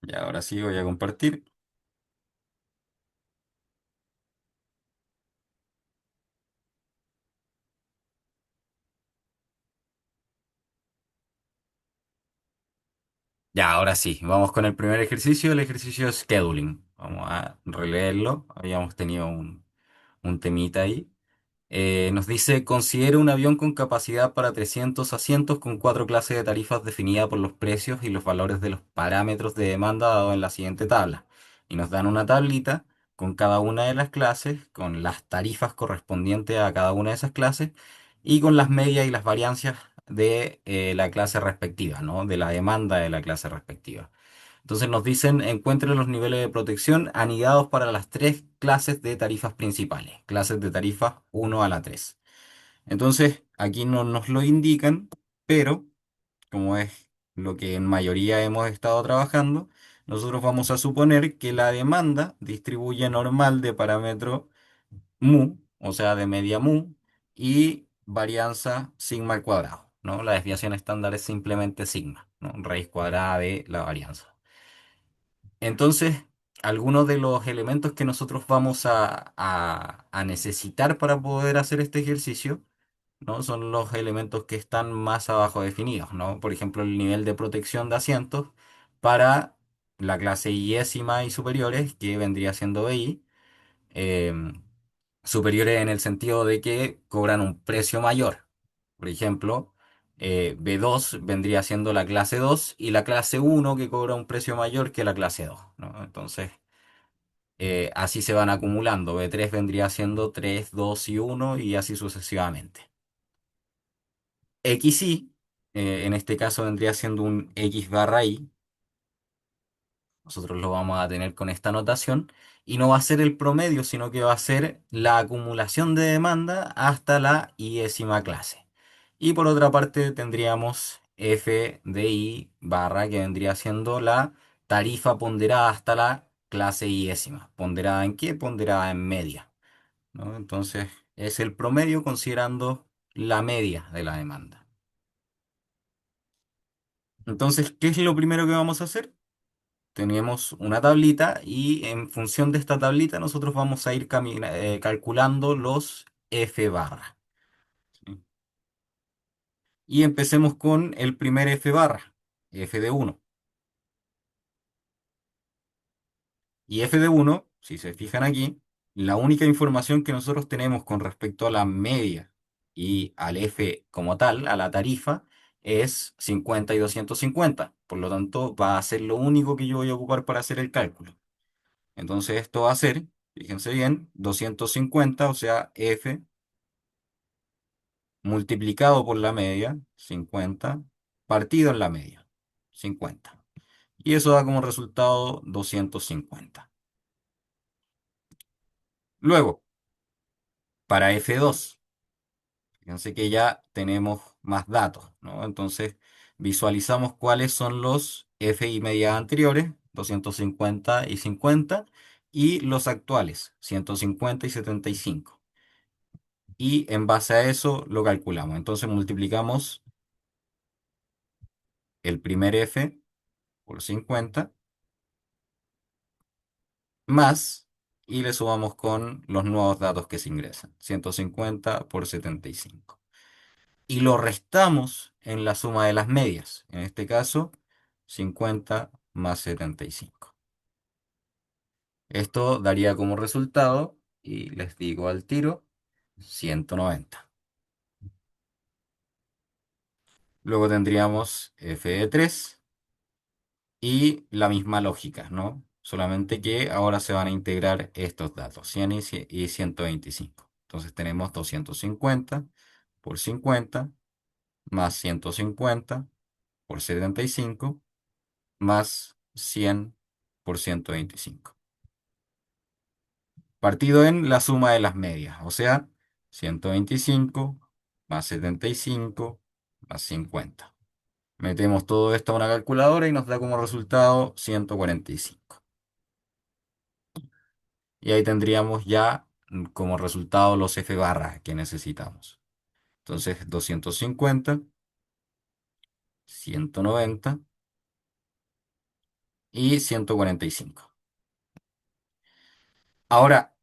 Y ahora sí voy a compartir. Ya, ahora sí, vamos con el primer ejercicio, el ejercicio scheduling. Vamos a releerlo. Habíamos tenido un temita ahí. Nos dice, considere un avión con capacidad para 300 asientos con cuatro clases de tarifas definidas por los precios y los valores de los parámetros de demanda dados en la siguiente tabla. Y nos dan una tablita con cada una de las clases, con las tarifas correspondientes a cada una de esas clases y con las medias y las variancias de la clase respectiva, ¿no? De la demanda de la clase respectiva. Entonces nos dicen, encuentren los niveles de protección anidados para las tres clases de tarifas principales, clases de tarifas 1 a la 3. Entonces, aquí no nos lo indican, pero como es lo que en mayoría hemos estado trabajando, nosotros vamos a suponer que la demanda distribuye normal de parámetro mu, o sea, de media mu, y varianza sigma al cuadrado, ¿no? La desviación estándar es simplemente sigma, ¿no? Raíz cuadrada de la varianza. Entonces, algunos de los elementos que nosotros vamos a necesitar para poder hacer este ejercicio, ¿no? Son los elementos que están más abajo definidos, ¿no? Por ejemplo, el nivel de protección de asientos para la clase iésima y superiores, que vendría siendo BI, em, superiores en el sentido de que cobran un precio mayor. Por ejemplo, B2 vendría siendo la clase 2 y la clase uno que cobra un precio mayor que la clase 2, ¿no? Entonces, así se van acumulando. B3 vendría siendo 3, 2 y uno y así sucesivamente. XY, en este caso vendría siendo un X barra Y. Nosotros lo vamos a tener con esta notación y no va a ser el promedio, sino que va a ser la acumulación de demanda hasta la iésima clase. Y por otra parte tendríamos F de I barra que vendría siendo la tarifa ponderada hasta la clase iésima. ¿Ponderada en qué? Ponderada en media, ¿no? Entonces es el promedio considerando la media de la demanda. Entonces, ¿qué es lo primero que vamos a hacer? Tenemos una tablita y en función de esta tablita nosotros vamos a ir calculando los F barra. ¿Sí? Y empecemos con el primer F barra, F de uno. Y F de uno, si se fijan aquí, la única información que nosotros tenemos con respecto a la media y al F como tal, a la tarifa, es 50 y 250. Por lo tanto, va a ser lo único que yo voy a ocupar para hacer el cálculo. Entonces esto va a ser, fíjense bien, 250, o sea, F multiplicado por la media, 50, partido en la media, 50. Y eso da como resultado 250. Luego, para F2, fíjense que ya tenemos más datos, ¿no? Entonces, visualizamos cuáles son los F y medias anteriores, 250 y 50, y los actuales, 150 y 75. Y en base a eso lo calculamos. Entonces multiplicamos el primer F por 50 más y le sumamos con los nuevos datos que se ingresan, 150 por 75. Y lo restamos en la suma de las medias, en este caso 50 más 75. Esto daría como resultado, y les digo al tiro, 190. Luego tendríamos F de 3. Y la misma lógica, ¿no? Solamente que ahora se van a integrar estos datos, 100 y 125. Entonces tenemos 250 por 50 más 150 por 75 más 100 por 125. Partido en la suma de las medias, o sea, 125 más 75 más 50. Metemos todo esto a una calculadora y nos da como resultado 145. Y ahí tendríamos ya como resultado los F barra que necesitamos. Entonces, 250, 190 y 145. Ahora,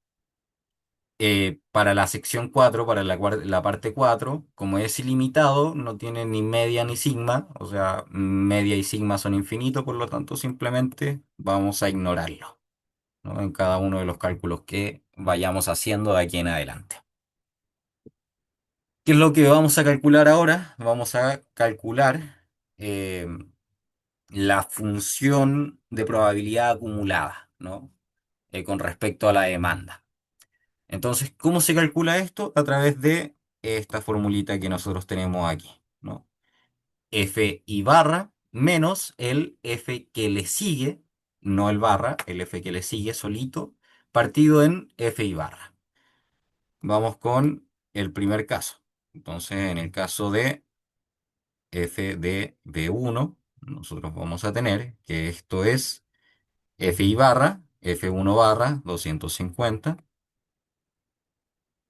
para la sección 4, para la parte 4, como es ilimitado, no tiene ni media ni sigma, o sea, media y sigma son infinitos, por lo tanto simplemente vamos a ignorarlo, ¿no? En cada uno de los cálculos que vayamos haciendo de aquí en adelante. ¿Qué es lo que vamos a calcular ahora? Vamos a calcular eh, la función de probabilidad acumulada, ¿no? Con respecto a la demanda. Entonces, ¿cómo se calcula esto? A través de esta formulita que nosotros tenemos aquí, ¿no? F y barra menos el F que le sigue, no el barra, el F que le sigue solito, partido en F y barra. Vamos con el primer caso. Entonces, en el caso de F de B1, nosotros vamos a tener que esto es F y barra, F1 barra 250,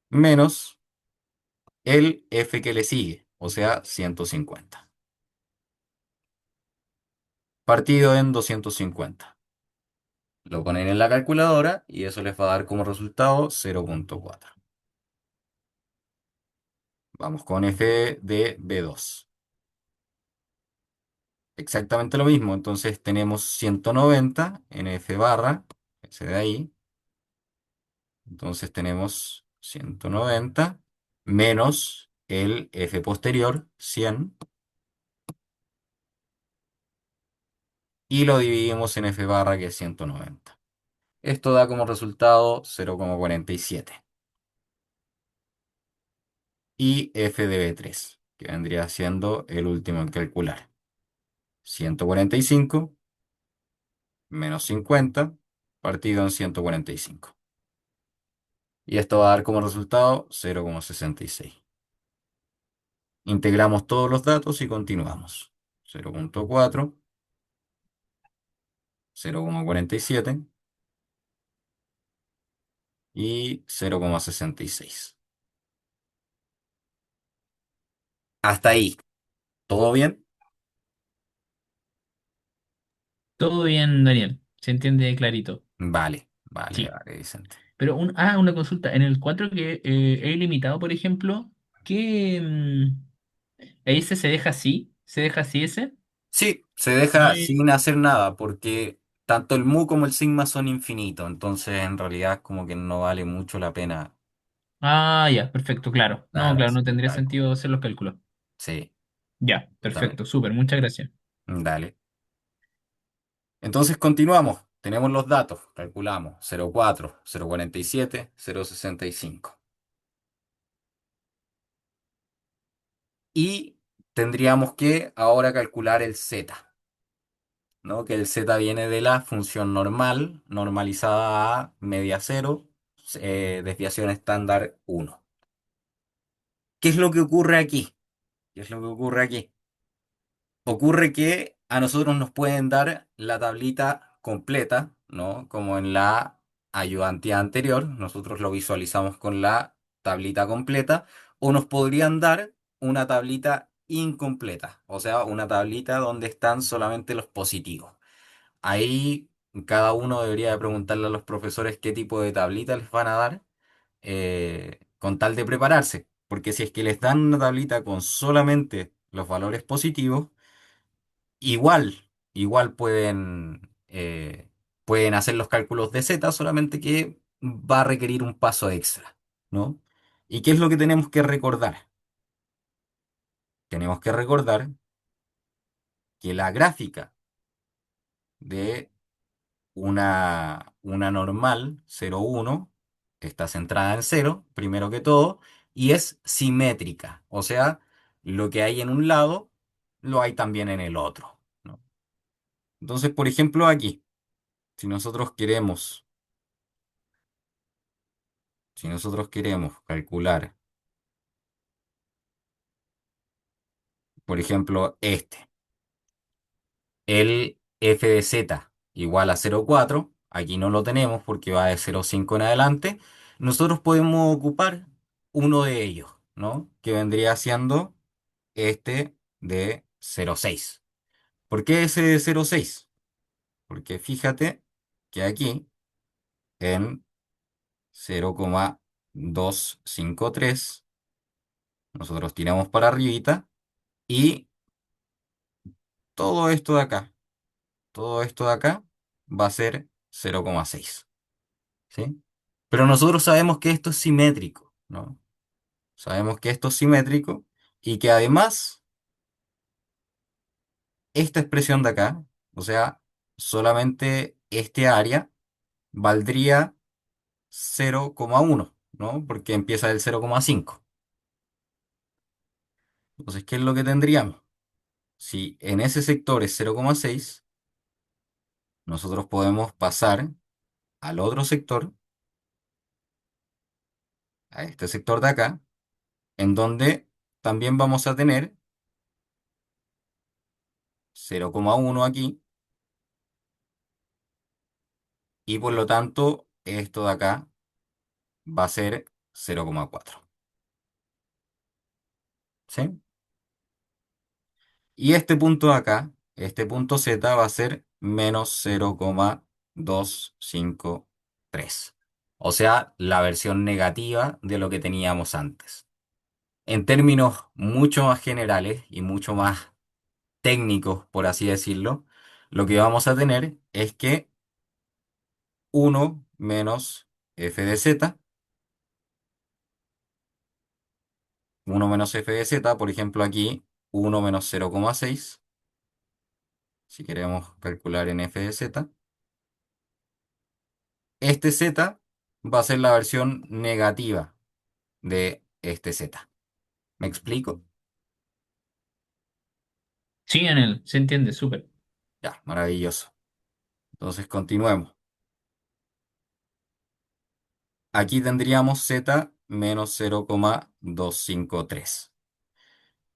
menos el F que le sigue, o sea, 150. Partido en 250. Lo ponen en la calculadora y eso les va a dar como resultado 0,4. Vamos con F de B2. Exactamente lo mismo, entonces tenemos 190 en F barra, ese de ahí. Entonces tenemos 190 menos el F posterior, 100, y lo dividimos en F barra, que es 190. Esto da como resultado 0,47. Y F de B3, que vendría siendo el último en calcular. 145 menos 50 partido en 145. Y esto va a dar como resultado 0,66. Integramos todos los datos y continuamos. 0,4, 0,47 y 0,66. Hasta ahí, ¿todo bien? Todo bien, Daniel. Se entiende clarito. Vale, vale, Sí. vale, Vicente. Pero una consulta. En el 4 que he ilimitado, por ejemplo, ¿qué ese se deja así? ¿Se deja así ese? Sí, se No deja hay. sin hacer nada porque tanto el mu como el sigma son infinitos, entonces en realidad como que no vale mucho la pena Ah, ya, perfecto, claro. No, dar claro, así no el tendría cálculo. sentido hacer los cálculos. Sí, Ya, justamente. perfecto, súper, muchas gracias. Dale. Entonces continuamos. Tenemos los datos. Calculamos 0,4, 0,47, 0,65. Y tendríamos que ahora calcular el z, ¿no? Que el z viene de la función normal, normalizada a media cero, desviación estándar 1. ¿Qué es lo que ocurre aquí? ¿Qué es lo que ocurre aquí? Ocurre que a nosotros nos pueden dar la tablita completa, ¿no? Como en la ayudantía anterior, nosotros lo visualizamos con la tablita completa, o nos podrían dar una tablita incompleta, o sea, una tablita donde están solamente los positivos. Ahí cada uno debería de preguntarle a los profesores qué tipo de tablita les van a dar, con tal de prepararse, porque si es que les dan una tablita con solamente los valores positivos, igual pueden hacer los cálculos de z, solamente que va a requerir un paso extra, ¿no? ¿Y qué es lo que tenemos que recordar? Tenemos que recordar que la gráfica de una normal 0,1 está centrada en cero, primero que todo, y es simétrica, o sea, lo que hay en un lado, lo hay también en el otro, ¿no? Entonces, por ejemplo, aquí, si nosotros queremos Si nosotros queremos calcular, por ejemplo, el f de z igual a 0,4, aquí no lo tenemos porque va de 0,5 en adelante, nosotros podemos ocupar uno de ellos, ¿no? Que vendría siendo este de 0,6. ¿Por qué ese de 0,6? Porque fíjate que aquí en 0,253 nosotros tiramos para arribita y todo esto de acá, todo esto de acá va a ser 0,6. ¿Sí? Pero nosotros sabemos que esto es simétrico, ¿no? Sabemos que esto es simétrico y que además esta expresión de acá, o sea, solamente este área valdría 0,1, ¿no? Porque empieza del 0,5. Entonces, ¿qué es lo que tendríamos? Si en ese sector es 0,6, nosotros podemos pasar al otro sector, a este sector de acá, en donde también vamos a tener 0,1 aquí y por lo tanto esto de acá va a ser 0,4. ¿Sí? Y este punto de acá, este punto Z va a ser menos 0,253. O sea, la versión negativa de lo que teníamos antes. En términos mucho más generales y mucho más técnicos, por así decirlo, lo que vamos a tener es que uno menos f de z, 1 menos f de z, por ejemplo aquí, 1 menos 0,6, si queremos calcular en f de z, este z va a ser la versión negativa de este z. ¿Me explico? Sí, Anel, se entiende, súper. Ya, maravilloso. Entonces continuemos. Aquí tendríamos z menos 0,253.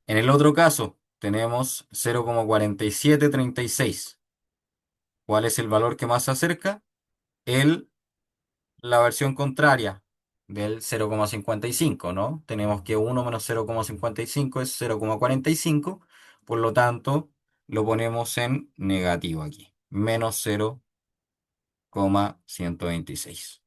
En el otro caso, tenemos 0,4736. ¿Cuál es el valor que más se acerca? El, la versión contraria del 0,55, ¿no? Tenemos que 1 menos 0,55 es 0,45, por lo tanto, lo ponemos en negativo aquí, menos 0,126.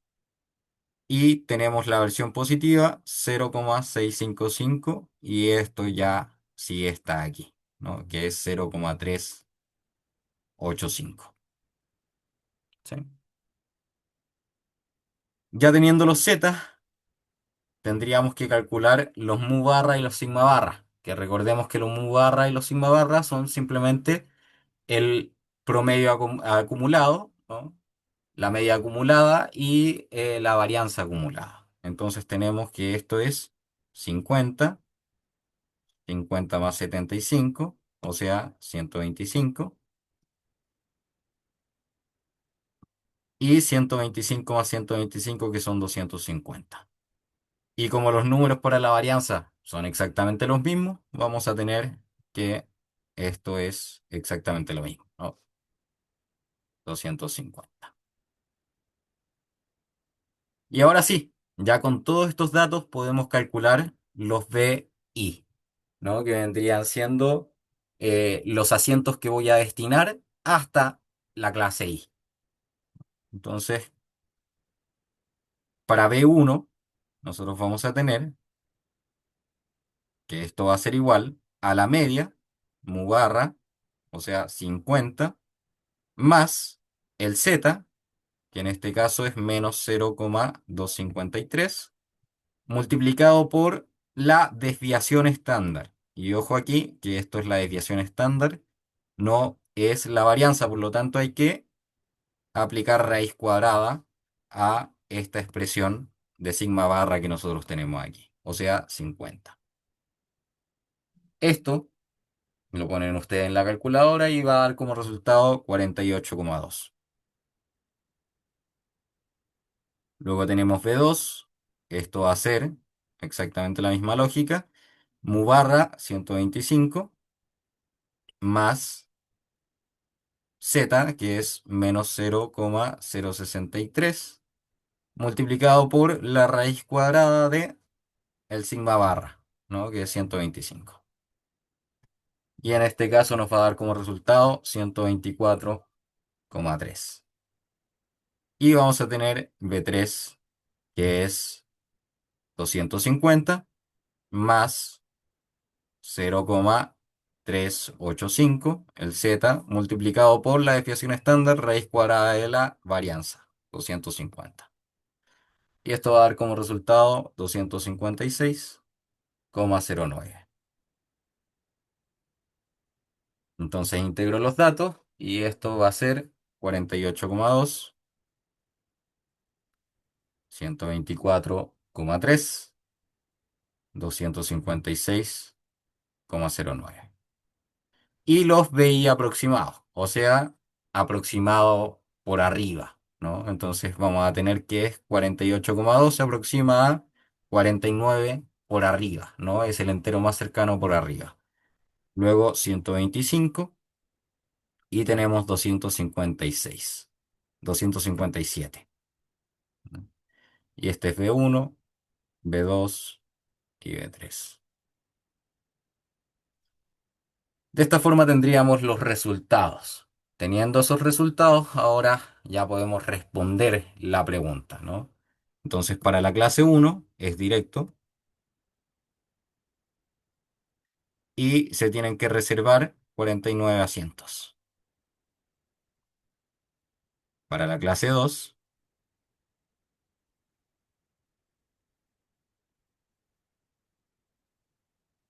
Y tenemos la versión positiva 0,655 y esto ya sí está aquí, ¿no? Que es 0,385. ¿Sí? Ya teniendo los z, tendríamos que calcular los mu barra y los sigma barra, que recordemos que los mu barra y los sigma barra son simplemente el promedio acumulado, ¿no? La media acumulada y la varianza acumulada. Entonces tenemos que esto es 50, 50 más 75, o sea, 125, y 125 más 125, que son 250. Y como los números para la varianza son exactamente los mismos, vamos a tener que esto es exactamente lo mismo, ¿no? 250. Y ahora sí, ya con todos estos datos podemos calcular los BI, ¿no? Que vendrían siendo los asientos que voy a destinar hasta la clase I. Entonces, para B1, nosotros vamos a tener que esto va a ser igual a la media, mu barra, o sea, 50, más el z, que en este caso es menos 0,253, multiplicado por la desviación estándar. Y ojo aquí, que esto es la desviación estándar, no es la varianza, por lo tanto hay que aplicar raíz cuadrada a esta expresión de sigma barra que nosotros tenemos aquí, o sea, 50. Esto lo ponen ustedes en la calculadora y va a dar como resultado 48,2. Luego tenemos B2, esto va a ser exactamente la misma lógica, mu barra 125 más z, que es menos 0,063, multiplicado por la raíz cuadrada de el sigma barra, ¿no? Que es 125. Y en este caso nos va a dar como resultado 124,2. 3. Y vamos a tener B3, que es 250 más 0,385, el z, multiplicado por la desviación estándar, raíz cuadrada de la varianza, 250. Y esto va a dar como resultado 256,09. Entonces integro los datos y esto va a ser 48,2, 124,3, 256,09. Y los BI aproximados, o sea, aproximado por arriba, ¿no? Entonces vamos a tener que es 48,2 se aproxima a 49 por arriba, ¿no? Es el entero más cercano por arriba. Luego 125 y tenemos 256, 257, ¿no? Y este es B1, B2 y B3. De esta forma tendríamos los resultados. Teniendo esos resultados, ahora ya podemos responder la pregunta, ¿no? Entonces, para la clase uno es directo y se tienen que reservar 49 asientos. Para la clase 2,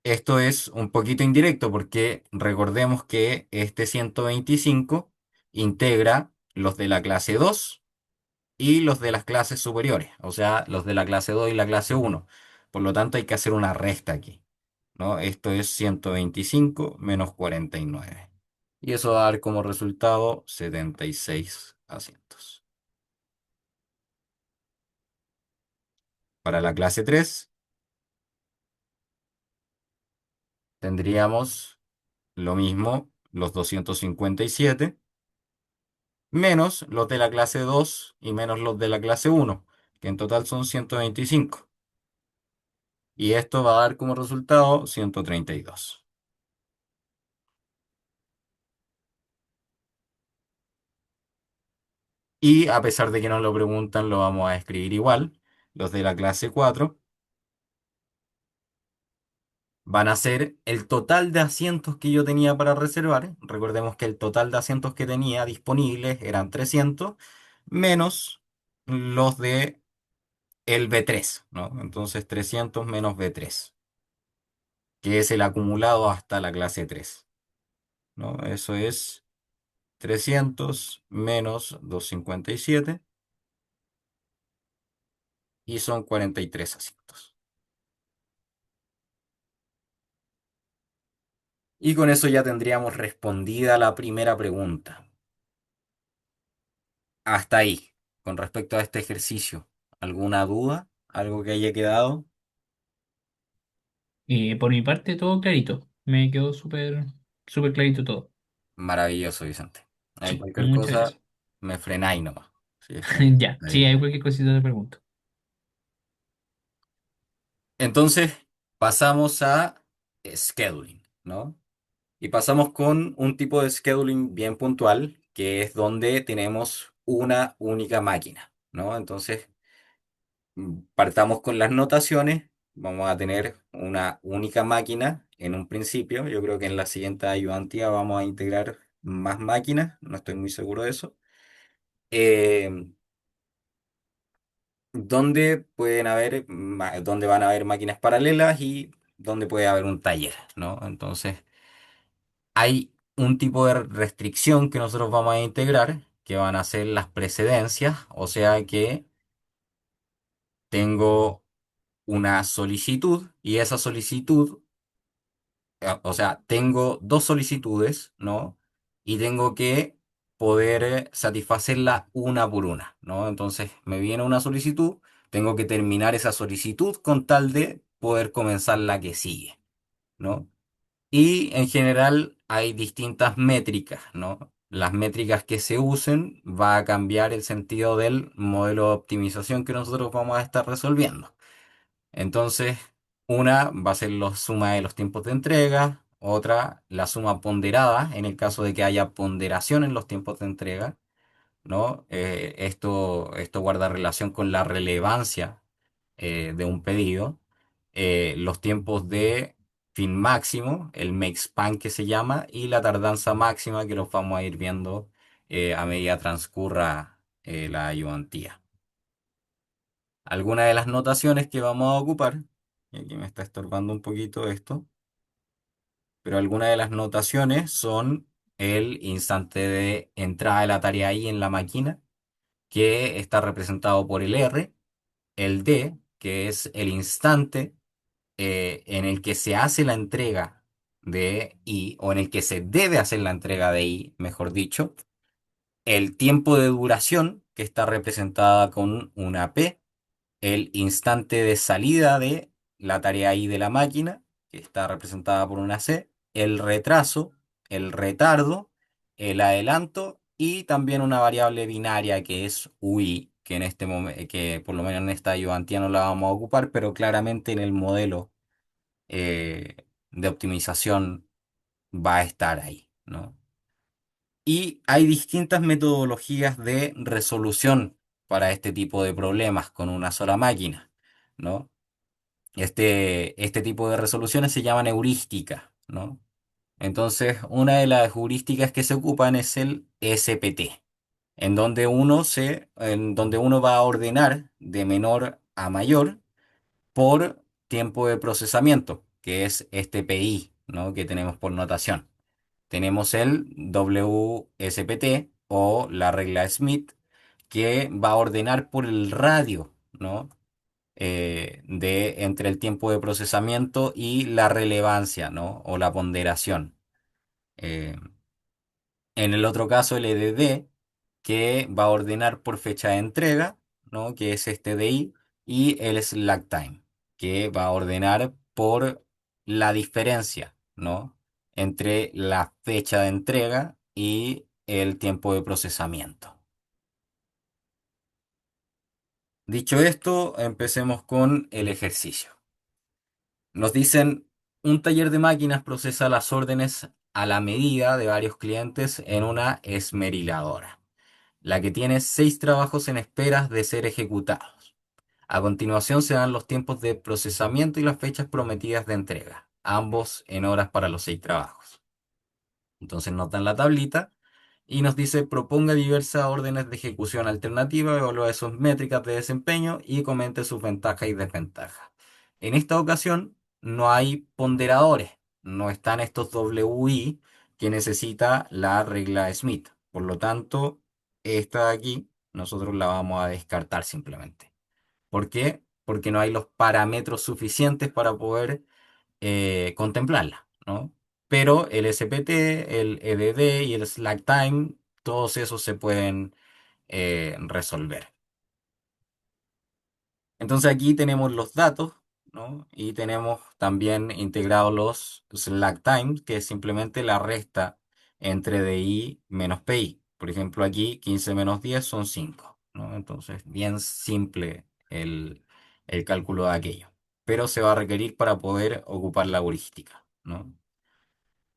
esto es un poquito indirecto porque recordemos que este 125 integra los de la clase 2 y los de las clases superiores, o sea, los de la clase 2 y la clase uno. Por lo tanto, hay que hacer una resta aquí, ¿no? Esto es 125 menos 49. Y eso va a dar como resultado 76 asientos. Para la clase 3 tendríamos lo mismo, los 257 menos los de la clase 2 y menos los de la clase uno, que en total son 125. Y esto va a dar como resultado 132. Y a pesar de que nos lo preguntan, lo vamos a escribir igual. Los de la clase 4 van a ser el total de asientos que yo tenía para reservar. Recordemos que el total de asientos que tenía disponibles eran 300 menos los de el B3, ¿no? Entonces 300 menos B3, que es el acumulado hasta la clase 3, ¿no? Eso es 300 menos 257 y son 43 asientos. Y con eso ya tendríamos respondida la primera pregunta. Hasta ahí, con respecto a este ejercicio. ¿Alguna duda? ¿Algo que haya quedado? Por mi parte, todo clarito. Me quedó súper clarito todo. Maravilloso, Vicente. Hay Sí, cualquier muchas cosa, gracias. me frenáis nomás. Sí, es que Ya, sí, ahí. hay cualquier cosita te pregunto. Entonces, pasamos a scheduling, ¿no? Y pasamos con un tipo de scheduling bien puntual, que es donde tenemos una única máquina, ¿no? Entonces, partamos con las notaciones. Vamos a tener una única máquina en un principio. Yo creo que en la siguiente ayudantía vamos a integrar más máquinas. No estoy muy seguro de eso. Eh, donde pueden haber, donde van a haber máquinas paralelas y donde puede haber un taller, ¿no? Entonces, hay un tipo de restricción que nosotros vamos a integrar, que van a ser las precedencias, o sea que tengo una solicitud y esa solicitud, o sea, tengo dos solicitudes, ¿no? Y tengo que poder satisfacerla una por una, ¿no? Entonces, me viene una solicitud, tengo que terminar esa solicitud con tal de poder comenzar la que sigue, ¿no? Y en general hay distintas métricas, ¿no? Las métricas que se usen va a cambiar el sentido del modelo de optimización que nosotros vamos a estar resolviendo. Entonces, una va a ser la suma de los tiempos de entrega, otra la suma ponderada en el caso de que haya ponderación en los tiempos de entrega, ¿no? Esto guarda relación con la relevancia de un pedido, los tiempos de fin máximo, el make span que se llama, y la tardanza máxima que los vamos a ir viendo a medida transcurra la ayudantía. Algunas de las notaciones que vamos a ocupar, y aquí me está estorbando un poquito esto, pero algunas de las notaciones son el instante de entrada de la tarea I en la máquina, que está representado por el R, el D, que es el instante en el que se hace la entrega de I, o en el que se debe hacer la entrega de I, mejor dicho, el tiempo de duración, que está representada con una P, el instante de salida de la tarea I de la máquina, que está representada por una C, el retraso, el retardo, el adelanto y también una variable binaria que es UI, que en este momento, que por lo menos en esta ayudantía no la vamos a ocupar, pero claramente en el modelo de optimización va a estar ahí, ¿no? Y hay distintas metodologías de resolución para este tipo de problemas con una sola máquina, ¿no? Este tipo de resoluciones se llaman heurística, ¿no? Entonces, una de las heurísticas que se ocupan es el SPT, en donde uno va a ordenar de menor a mayor por tiempo de procesamiento, que es este PI, ¿no? Que tenemos por notación. Tenemos el WSPT o la regla Smith, que va a ordenar por el radio, ¿no? De entre el tiempo de procesamiento y la relevancia, ¿no? O la ponderación. Eh, en el otro caso, el EDD, que va a ordenar por fecha de entrega, ¿no? Que es este de ahí, y el slack time, que va a ordenar por la diferencia, ¿no? Entre la fecha de entrega y el tiempo de procesamiento. Dicho esto, empecemos con el ejercicio. Nos dicen, un taller de máquinas procesa las órdenes a la medida de varios clientes en una esmeriladora, la que tiene 6 trabajos en esperas de ser ejecutados. A continuación se dan los tiempos de procesamiento y las fechas prometidas de entrega, ambos en horas para los 6 trabajos. Entonces nos dan la tablita y nos dice proponga diversas órdenes de ejecución alternativa, evalúe sus métricas de desempeño y comente sus ventajas y desventajas. En esta ocasión no hay ponderadores, no están estos WI que necesita la regla Smith. Por lo tanto, esta de aquí nosotros la vamos a descartar simplemente. ¿Por qué? Porque no hay los parámetros suficientes para poder contemplarla, ¿no? Pero el SPT, el EDD y el slack time, todos esos se pueden resolver. Entonces aquí tenemos los datos, ¿no? Y tenemos también integrados los slack time, que es simplemente la resta entre DI menos PI. Por ejemplo, aquí 15 menos 10 son 5, ¿no? Entonces, bien simple el cálculo de aquello. Pero se va a requerir para poder ocupar la heurística, ¿no?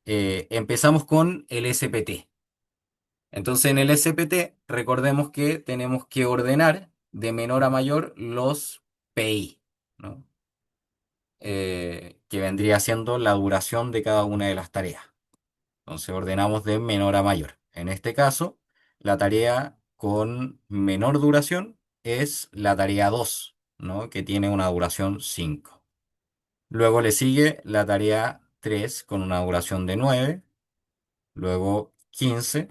Empezamos con el SPT. Entonces, en el SPT, recordemos que tenemos que ordenar de menor a mayor los PI, ¿no? Que vendría siendo la duración de cada una de las tareas. Entonces, ordenamos de menor a mayor. En este caso, la tarea con menor duración es la tarea 2, ¿no? Que tiene una duración 5. Luego le sigue la tarea 3 con una duración de 9, luego 15,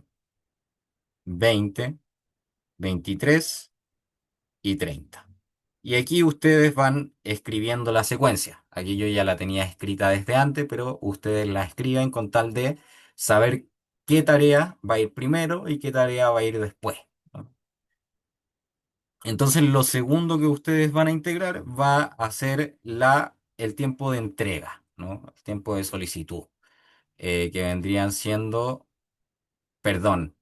20, 23 y 30. Y aquí ustedes van escribiendo la secuencia. Aquí yo ya la tenía escrita desde antes, pero ustedes la escriben con tal de saber qué tarea va a ir primero y qué tarea va a ir después, ¿no? Entonces lo segundo que ustedes van a integrar va a ser el tiempo de entrega, ¿no? El tiempo de solicitud, que vendrían siendo, perdón.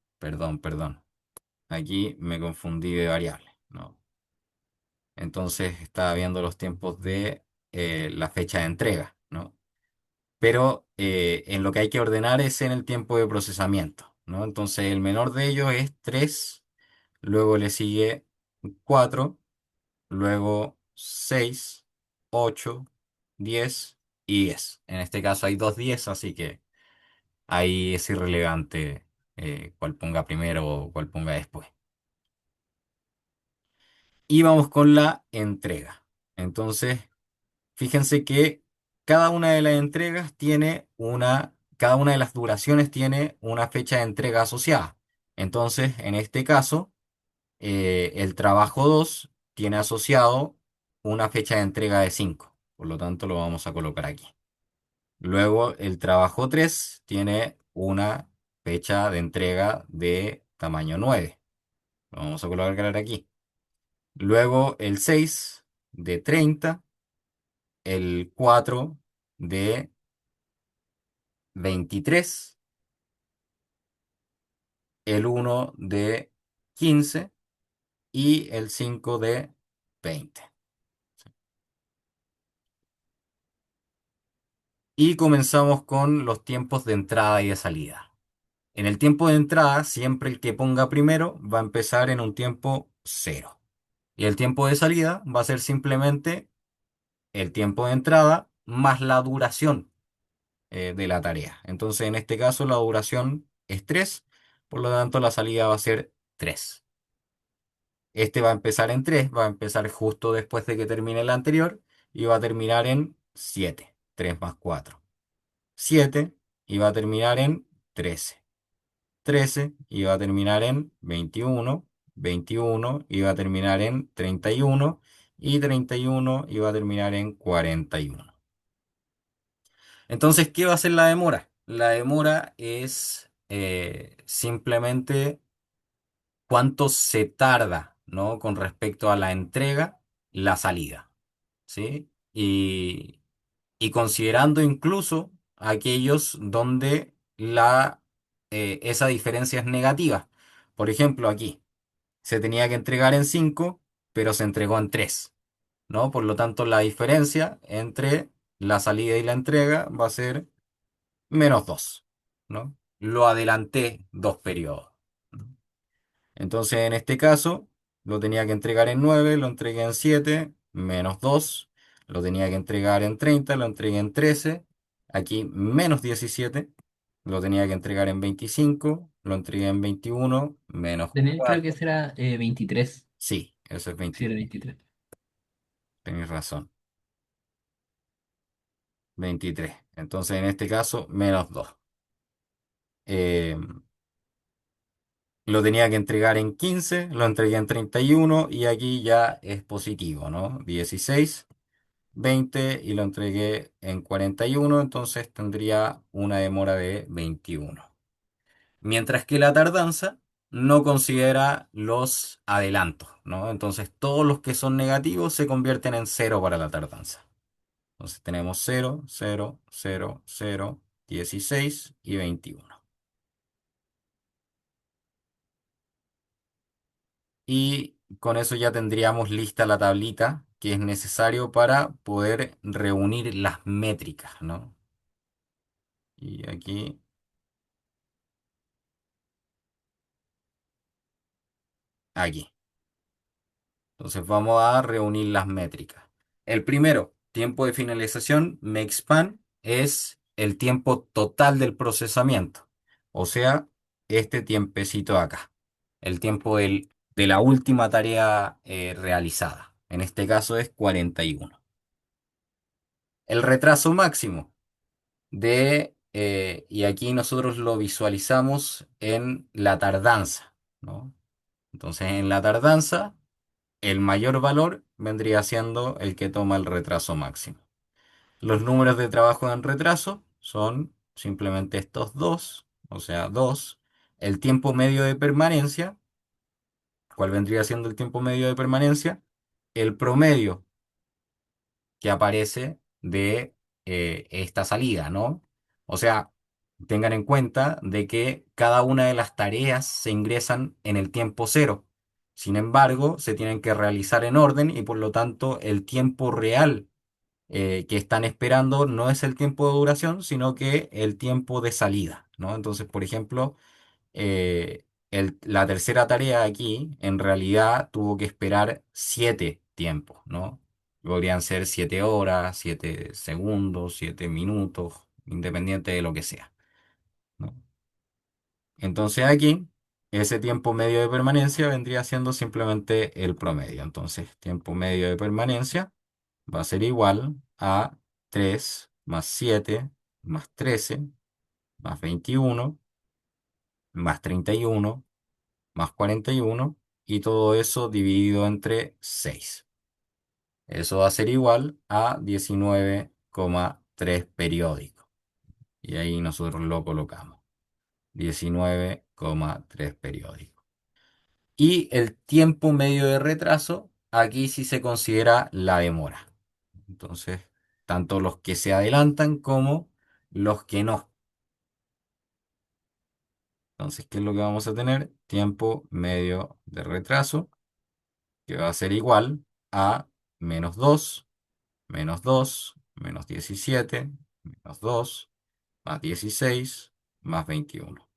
Aquí me confundí de variable, ¿no? Entonces estaba viendo los tiempos de la fecha de entrega, ¿no? Pero en lo que hay que ordenar es en el tiempo de procesamiento, ¿no? Entonces el menor de ellos es 3 luego le sigue 4, luego 6, 8, 10 y 10. En este caso hay dos 10, así que ahí es irrelevante cuál ponga primero o cuál ponga después. Y vamos con la entrega. Entonces, fíjense que cada una de las entregas tiene cada una de las duraciones tiene una fecha de entrega asociada. Entonces, en este caso, el trabajo 2 tiene asociado una fecha de entrega de 5. Por lo tanto, lo vamos a colocar aquí. Luego, el trabajo 3 tiene una fecha de entrega de tamaño 9. Lo vamos a colocar aquí. Luego, el 6 de 30, el 4 de 23, el uno de 15 y el 5 de 20. Y comenzamos con los tiempos de entrada y de salida. En el tiempo de entrada, siempre el que ponga primero va a empezar en un tiempo cero. Y el tiempo de salida va a ser simplemente el tiempo de entrada más la duración de la tarea. Entonces, en este caso, la duración es 3, por lo tanto, la salida va a ser 3. Este va a empezar en 3, va a empezar justo después de que termine el anterior y va a terminar en 7. 3 más 4. 7 y va a terminar en 13. 13 y va a terminar en 21. 21 y va a terminar en 31 y 31 y va a terminar en 41. Entonces, ¿qué va a ser la demora? La demora es simplemente cuánto se tarda, ¿no? Con respecto a la entrega, la salida, ¿sí? Y considerando incluso aquellos donde esa diferencia es negativa. Por ejemplo, aquí se tenía que entregar en 5, pero se entregó en 3, ¿no? Por lo tanto, la diferencia entre la salida y la entrega va a ser -2, ¿no? Lo adelanté 2 periodos. Entonces, en este caso, lo tenía que entregar en 9, lo entregué en 7, -2. Lo tenía que entregar en 30, lo entregué en 13. Aquí, -17. Lo tenía que entregar en 25, lo entregué en 21, Daniel, creo que -4. ese era 23. Sí, eso es Sí, era 23. 23. Tenéis razón. 23. Entonces, en este caso, -2. Eh, lo tenía que entregar en 15, lo entregué en 31 y aquí ya es positivo, ¿no? 16. 20 y lo entregué en 41, entonces tendría una demora de 21. Mientras que la tardanza no considera los adelantos, ¿no? Entonces todos los que son negativos se convierten en cero para la tardanza. Entonces tenemos 0, 0, 0, 0, 16 y 21. Y con eso ya tendríamos lista la tablita que es necesario para poder reunir las métricas, ¿no? Y aquí. Entonces vamos a reunir las métricas. El primero, tiempo de finalización, MakeSpan, es el tiempo total del procesamiento. O sea, este tiempecito acá. El tiempo de la última tarea realizada. En este caso es 41. El retraso máximo y aquí nosotros lo visualizamos en la tardanza, ¿no? Entonces en la tardanza el mayor valor vendría siendo el que toma el retraso máximo. Los números de trabajo en retraso son simplemente estos dos, o sea, 2. El tiempo medio de permanencia, ¿cuál vendría siendo el tiempo medio de permanencia? El promedio que aparece de esta salida, ¿no? O sea, tengan en cuenta de que cada una de las tareas se ingresan en el tiempo cero. Sin embargo, se tienen que realizar en orden y por lo tanto el tiempo real que están esperando no es el tiempo de duración, sino que el tiempo de salida, ¿no? Entonces, por ejemplo, la tercera tarea aquí, en realidad, tuvo que esperar 7 tiempos, ¿no? Podrían ser 7 horas, 7 segundos, 7 minutos, independiente de lo que sea, ¿no? Entonces aquí, ese tiempo medio de permanencia vendría siendo simplemente el promedio. Entonces, tiempo medio de permanencia va a ser igual a 3 más 7 más 13 más 21 más 31 más 41 y todo eso dividido entre 6. Eso va a ser igual a 19,3 periódicos. Y ahí nosotros lo colocamos. 19,3 periódicos. Y el tiempo medio de retraso, aquí sí se considera la demora. Entonces, tanto los que se adelantan como los que no. Entonces, ¿qué es lo que vamos a tener? Tiempo medio de retraso, que va a ser igual a -2 -2 -17 -2 más 16 más 21.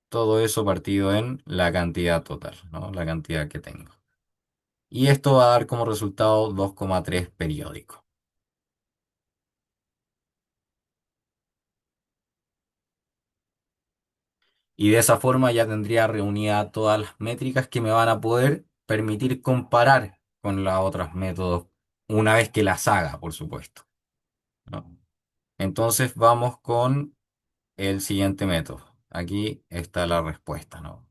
Todo eso partido en la cantidad total, ¿no? La cantidad que tengo. Y esto va a dar como resultado 2,3 periódico. Y de esa forma ya tendría reunidas todas las métricas que me van a poder permitir comparar con los otros métodos una vez que las haga, por supuesto, ¿no? Entonces vamos con el siguiente método. Aquí está la respuesta, ¿no?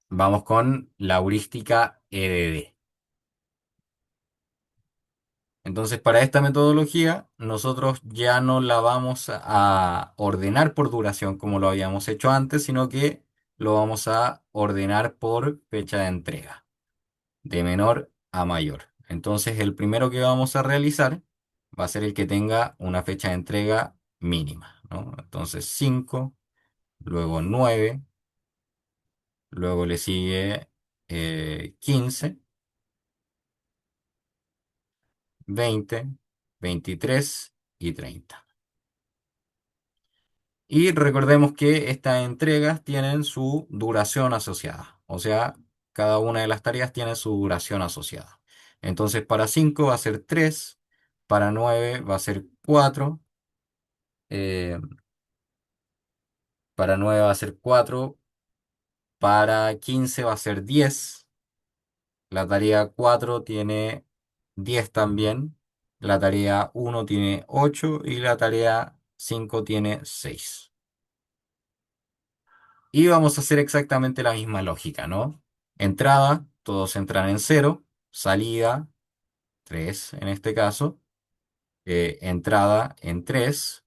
Vamos con la heurística EDD. Entonces, para esta metodología, nosotros ya no la vamos a ordenar por duración como lo habíamos hecho antes, sino que lo vamos a ordenar por fecha de entrega, de menor a mayor. Entonces, el primero que vamos a realizar va a ser el que tenga una fecha de entrega mínima, ¿no? Entonces, 5, luego 9, luego le sigue 15, 20, 23 y 30. Y recordemos que estas entregas tienen su duración asociada. O sea, cada una de las tareas tiene su duración asociada. Entonces, para 5 va a ser 3, para 9 va a ser 4, eh, para 9 va a ser 4, para 15 va a ser 10. La tarea 4 tiene 10 también. La tarea 1 tiene 8 y la tarea 5 tiene 6. Y vamos a hacer exactamente la misma lógica, ¿no? Entrada, todos entran en 0. Salida, 3 en este caso. Entrada en 3.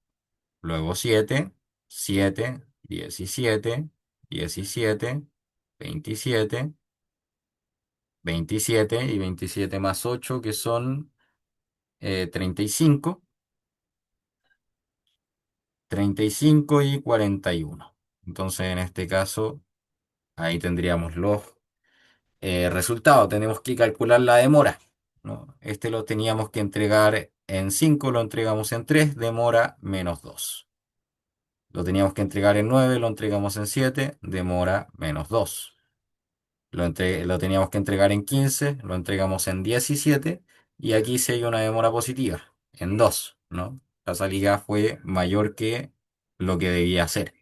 Luego 7, 7, 17, 17, 27, 27 y 27 más 8 que son 35, 35 y 41. Entonces, en este caso, ahí tendríamos los resultado, tenemos que calcular la demora, ¿no? Este lo teníamos que entregar en 5, lo entregamos en 3, demora -2. Lo teníamos que entregar en 9, lo entregamos en 7, demora -2. Lo teníamos que entregar en 15, lo entregamos en 17 y aquí sí hay una demora positiva, en 2, ¿no? La salida fue mayor que lo que debía ser.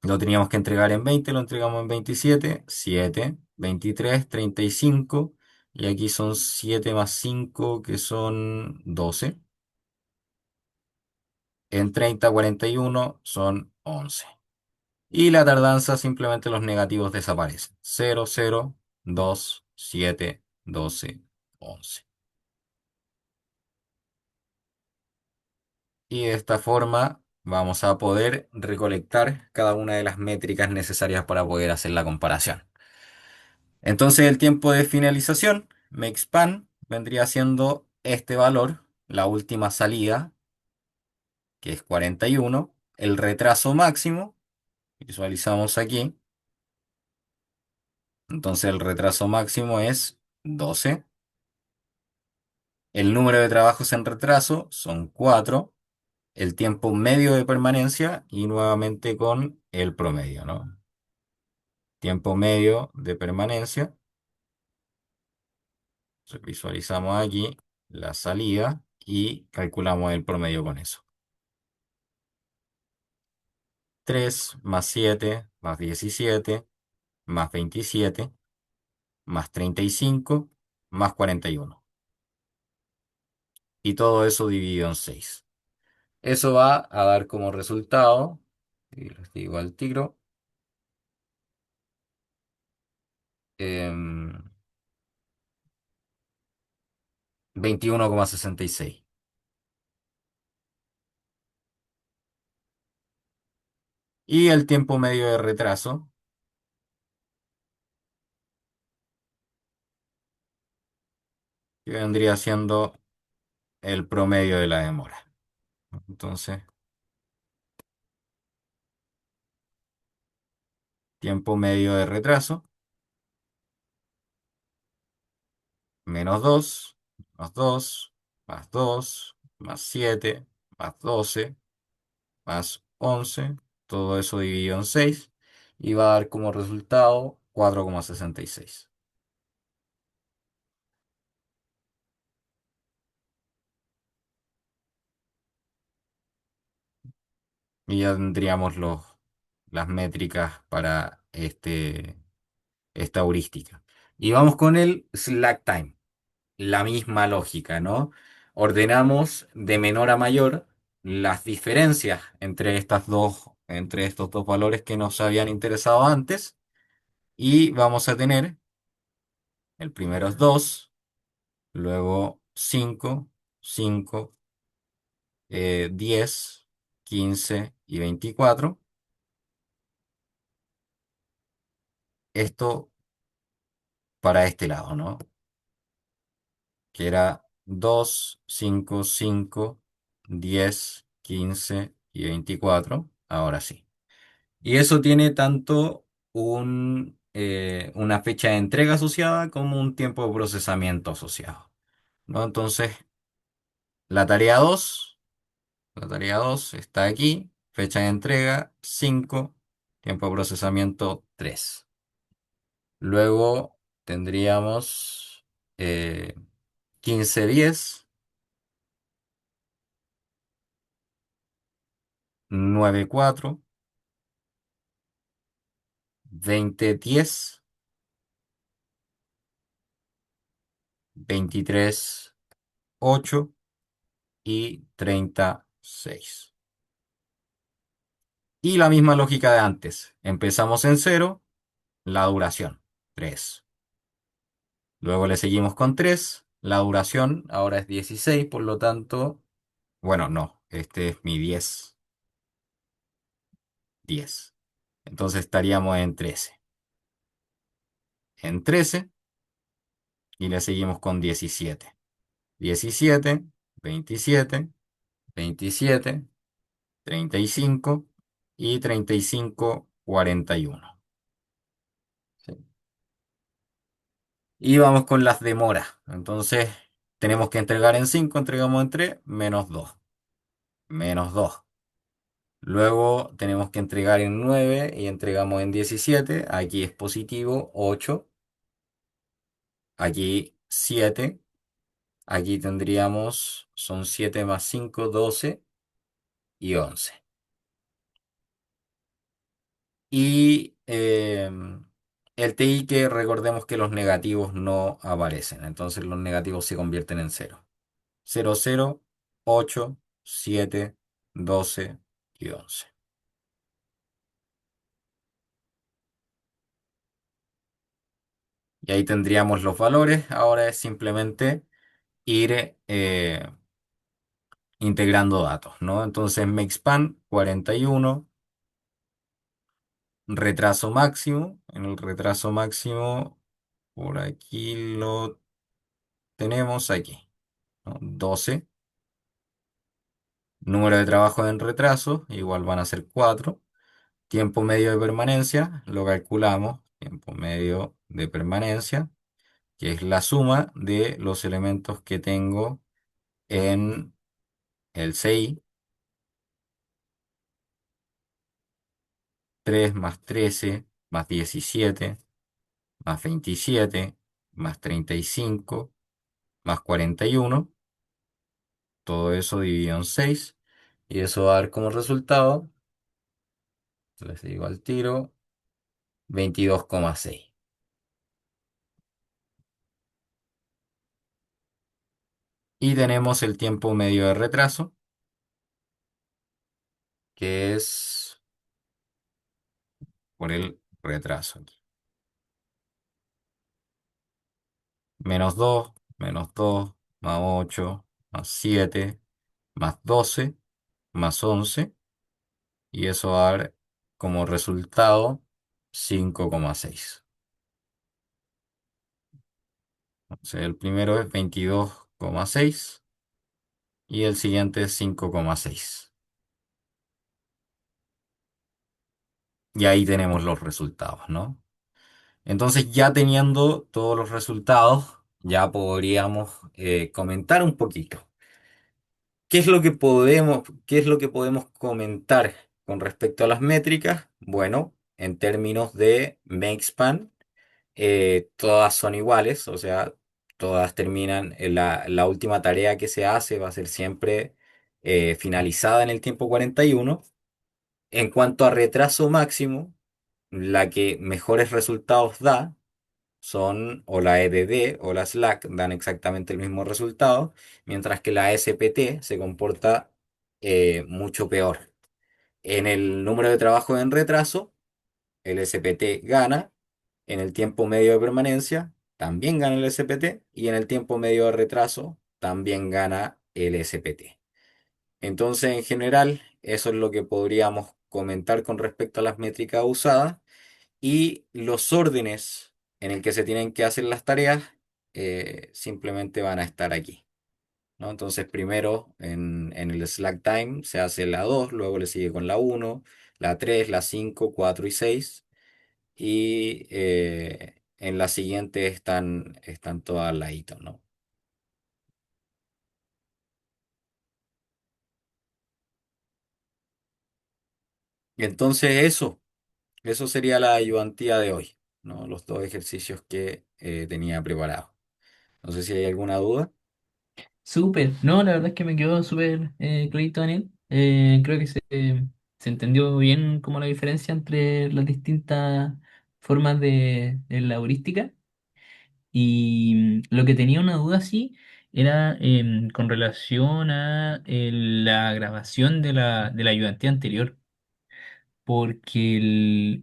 Lo teníamos que entregar en 20, lo entregamos en 27, 7, 23, 35, y aquí son 7 más 5 que son 12. En 30, 41 son 11. Y la tardanza simplemente los negativos desaparecen. 0, 0, 2, 7, 12, 11. Y de esta forma vamos a poder recolectar cada una de las métricas necesarias para poder hacer la comparación. Entonces el tiempo de finalización, makespan, vendría siendo este valor, la última salida, que es 41, el retraso máximo, visualizamos aquí, entonces el retraso máximo es 12, el número de trabajos en retraso son 4, el tiempo medio de permanencia y nuevamente con el promedio, ¿no? Tiempo medio de permanencia. Entonces visualizamos aquí la salida y calculamos el promedio con eso. 3 más 7 más 17 más 27 más 35 más 41. Y todo eso dividido en 6. Eso va a dar como resultado, y les digo al tiro, em, 21,66. Y el tiempo medio de retraso, que vendría siendo el promedio de la demora. Entonces, tiempo medio de retraso, menos 2 más 2 más 2 más 7 más 12 más 11, todo eso dividido en 6, y va a dar como resultado 4,66. Y ya tendríamos las métricas para esta heurística. Y vamos con el slack time. La misma lógica, ¿no? Ordenamos de menor a mayor las diferencias entre estos dos valores que nos habían interesado antes. Y vamos a tener, el primero es 2, luego 5, 5, 10, 15 y 24. Esto para este lado, ¿no? Que era 2, 5, 5, 10, 15 y 24. Ahora sí. Y eso tiene tanto una fecha de entrega asociada como un tiempo de procesamiento asociado, ¿no? Entonces, la tarea 2, la tarea 2 está aquí, fecha de entrega 5, tiempo de procesamiento 3. Luego tendríamos eh, 15-10, 9-4, 20-10, 23-8 y 36. Y la misma lógica de antes. Empezamos en cero, la duración, 3. Luego le seguimos con 3, la duración ahora es 16, por lo tanto, bueno, no, este es mi 10, 10. Entonces estaríamos en 13. En 13 y le seguimos con 17. 17, 27, 27, 35 y 35, 41. ¿Sí? Y vamos con las demoras. Entonces, tenemos que entregar en 5, entregamos en 3, menos 2. Menos 2. Luego tenemos que entregar en 9 y entregamos en 17. Aquí es positivo, 8. Aquí 7. Aquí tendríamos, son 7 más 5, 12 y 11. Y el TI, que recordemos que los negativos no aparecen. Entonces los negativos se convierten en cero. 0, 0, 8, 7, 12 y 11. Y ahí tendríamos los valores. Ahora es simplemente ir integrando datos, ¿no? Entonces makespan 41, retraso máximo. En el retraso máximo, por aquí lo tenemos aquí, ¿no? 12. Número de trabajo en retraso, igual van a ser 4. Tiempo medio de permanencia, lo calculamos. Tiempo medio de permanencia, que es la suma de los elementos que tengo en el CI, 3 más 13 más 17 más 27 más 35 más 41. Todo eso dividido en 6. Y eso va a dar como resultado, les digo al tiro, 22,6. Y tenemos el tiempo medio de retraso, que es por el retraso. -2, más 8, más 7, más 12, más 11. Y eso va a dar como resultado 5,6. Entonces el primero es 22,6 y el siguiente es 5,6. Y ahí tenemos los resultados, ¿no? Entonces ya teniendo todos los resultados, ya podríamos comentar un poquito. ¿Qué es lo que podemos comentar con respecto a las métricas? Bueno, en términos de Makespan, todas son iguales, o sea, todas terminan en la última tarea que se hace va a ser siempre finalizada en el tiempo 41. En cuanto a retraso máximo, la que mejores resultados da son o la EDD o la Slack dan exactamente el mismo resultado, mientras que la SPT se comporta mucho peor. En el número de trabajo en retraso, el SPT gana. En el tiempo medio de permanencia, también gana el SPT. Y en el tiempo medio de retraso, también gana el SPT. Entonces, en general, eso es lo que podríamos comentar con respecto a las métricas usadas y los órdenes en el que se tienen que hacer las tareas simplemente van a estar aquí, ¿no? Entonces, primero en el slack time se hace la 2, luego le sigue con la uno, la 3, la 5, 4 y 6 y en la siguiente están todas al ladito, ¿no? Y entonces eso sería la ayudantía de hoy, ¿no? Los dos ejercicios que tenía preparados. No sé si hay alguna duda. Súper, no, la verdad es que me quedó súper clarito, Daniel. Creo que se entendió bien como la diferencia entre las distintas formas de la heurística. Y lo que tenía una duda, sí, era con relación a la grabación de la ayudantía anterior, porque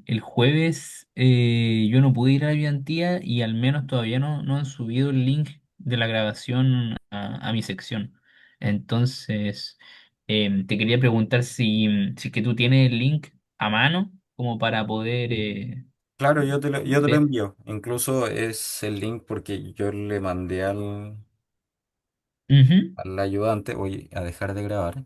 el jueves yo no pude ir a la ayudantía y al menos todavía no han subido el link de la grabación a mi sección. Entonces, te quería preguntar si es que tú tienes el link a mano como para poder Claro, yo te lo ver. envío. Incluso es el link porque yo le mandé al, Ujú. al ayudante. Voy a dejar de grabar.